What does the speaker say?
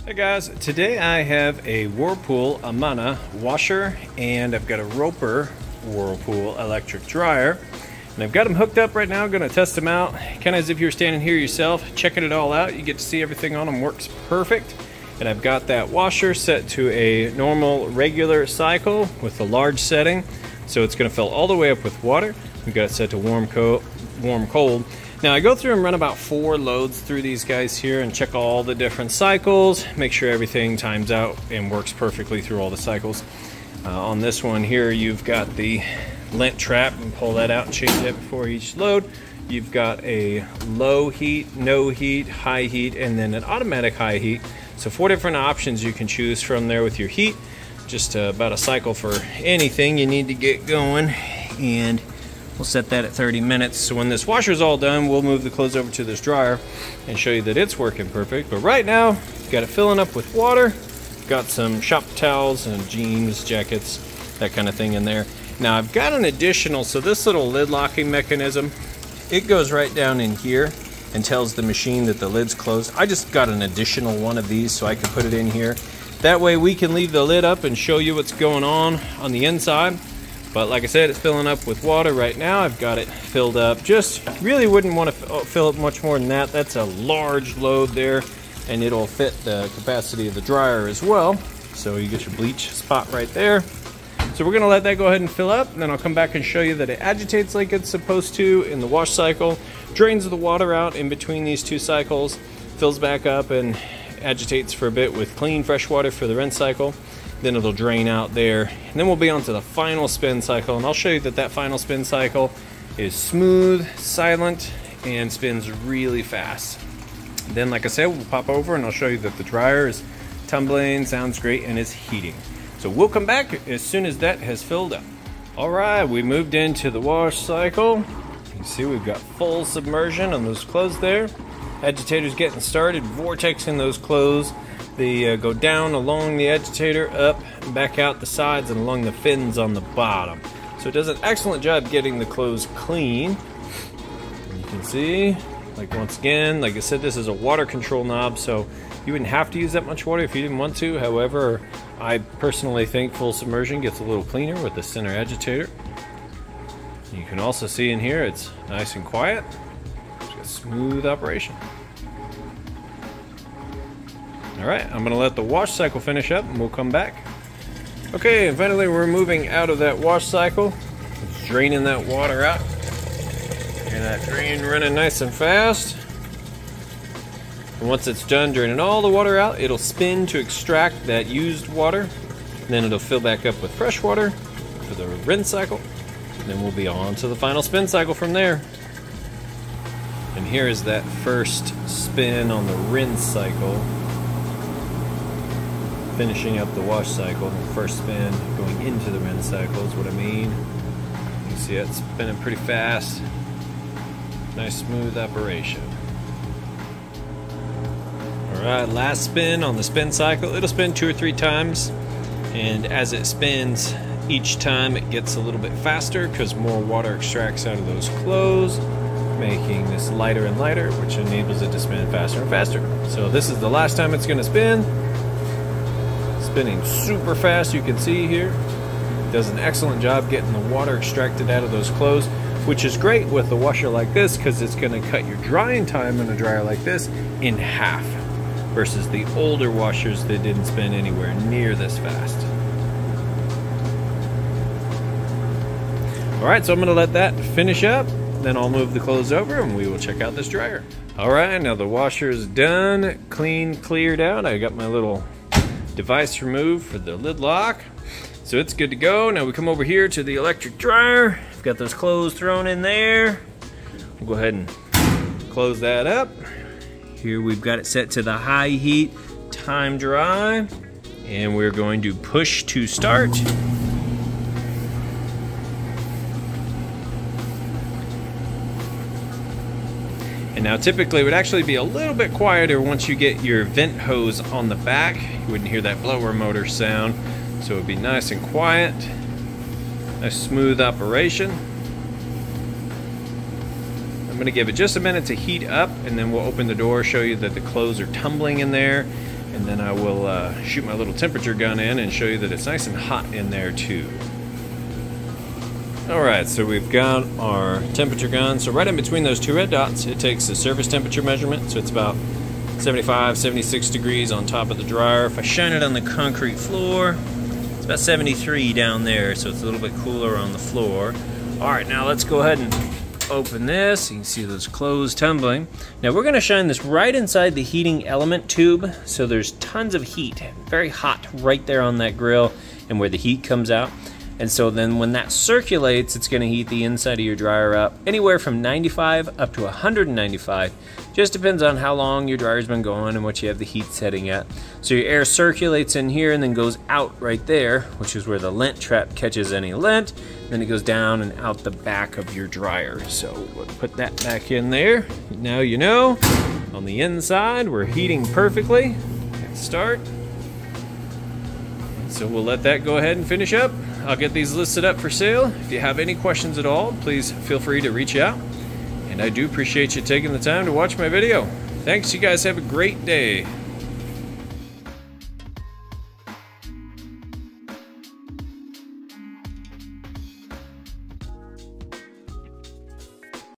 Hey guys, today I have a Whirlpool Amana washer and I've got a Roper Whirlpool electric dryer. And I've got them hooked up right now. I'm going to test them out, kind of as if you were standing here yourself, checking it all out. You get to see everything on them works perfect. And I've got that washer set to a normal regular cycle with the large setting. So it's going to fill all the way up with water. We've got it set to warm cold. Now I go through and run about 4 loads through these guys here and check all the different cycles, make sure everything times out and works perfectly through all the cycles. On this one here, you've got the lint trap, and pull that out and change that before each load. You've got a low heat, no heat, high heat, and then an automatic high heat. So 4 different options you can choose from there with your heat. Just about a cycle for anything you need to get going, and we'll set that at 30 minutes. So when this washer's all done, we'll move the clothes over to this dryer and show you that it's working perfect. But right now, got it filling up with water. Got some shop towels and jeans, jackets, that kind of thing in there. Now I've got an additional, so this little lid locking mechanism, it goes right down in here and tells the machine that the lid's closed. I just got an additional one of these so I can put it in here. That way we can leave the lid up and show you what's going on the inside. But like I said, it's filling up with water right now. I've got it filled up. Just really wouldn't want to fill up much more than that. That's a large load there, and it'll fit the capacity of the dryer as well. So you get your bleach spot right there. So we're gonna let that go ahead and fill up, and then I'll come back and show you that it agitates like it's supposed to in the wash cycle, drains the water out in between these 2 cycles, fills back up and agitates for a bit with clean fresh water for the rinse cycle. Then it'll drain out there, and then we'll be on to the final spin cycle, and I'll show you that that final spin cycle is smooth, silent, and spins really fast. Then, like I said, we'll pop over and I'll show you that the dryer is tumbling, sounds great, and is heating. So we'll come back as soon as that has filled up. All right, we moved into the wash cycle. You can see we've got full submersion on those clothes there. Agitator's getting started, vortexing those clothes. They go down along the agitator, up, and back out the sides and along the fins on the bottom. So it does an excellent job getting the clothes clean. And you can see, like once again, like I said, this is a water control knob, so you wouldn't have to use that much water if you didn't want to. However, I personally think full submersion gets a little cleaner with the center agitator. You can also see in here, it's nice and quiet. It's got smooth operation. Alright, I'm going to let the wash cycle finish up and we'll come back. Okay, and finally we're moving out of that wash cycle. It's draining that water out. Hear that drain running nice and fast. And once it's done draining all the water out, it'll spin to extract that used water. And then it'll fill back up with fresh water for the rinse cycle. And then we'll be on to the final spin cycle from there. And here is that first spin on the rinse cycle. Finishing up the wash cycle, first spin going into the rinse cycle is what I mean. You can see it's spinning pretty fast. Nice smooth operation. Alright, last spin on the spin cycle. It'll spin 2 or 3 times, and as it spins each time it gets a little bit faster because more water extracts out of those clothes, making this lighter and lighter, which enables it to spin faster and faster. So this is the last time it's going to spin. Spinning super fast, you can see here. Does an excellent job getting the water extracted out of those clothes, which is great with a washer like this because it's going to cut your drying time in a dryer like this in half versus the older washers that didn't spin anywhere near this fast. Alright, so I'm going to let that finish up, then I'll move the clothes over and we will check out this dryer. Alright, now the washer is done, clean, cleared out. I got my little device removed for the lid lock, so it's good to go. Now we come over here to the electric dryer. I've got those clothes thrown in there. We'll go ahead and close that up. Here we've got it set to the high heat, time dry, and we're going to push to start. And now typically it would actually be a little bit quieter once you get your vent hose on the back. You wouldn't hear that blower motor sound. So it would be nice and quiet. Nice smooth operation. I'm going to give it just a minute to heat up, and then we'll open the door, show you that the clothes are tumbling in there, and then I will shoot my little temperature gun in and show you that it's nice and hot in there too. Alright, so we've got our temperature gun. So right in between those two red dots, it takes the surface temperature measurement. So it's about 75, 76 degrees on top of the dryer. If I shine it on the concrete floor, it's about 73 down there, so it's a little bit cooler on the floor. Alright, now let's go ahead and open this. You can see those clothes tumbling. Now we're going to shine this right inside the heating element tube, so there's tons of heat, very hot right there on that grill and where the heat comes out. And so then when that circulates, it's going to heat the inside of your dryer up anywhere from 95 up to 195. Just depends on how long your dryer's been going and what you have the heat setting at. So your air circulates in here and then goes out right there, which is where the lint trap catches any lint. Then it goes down and out the back of your dryer. So we'll put that back in there. Now you know, on the inside, we're heating perfectly. Let's start. So we'll let that go ahead and finish up. I'll get these listed up for sale. If you have any questions at all, please feel free to reach out. And I do appreciate you taking the time to watch my video. Thanks, you guys have a great day.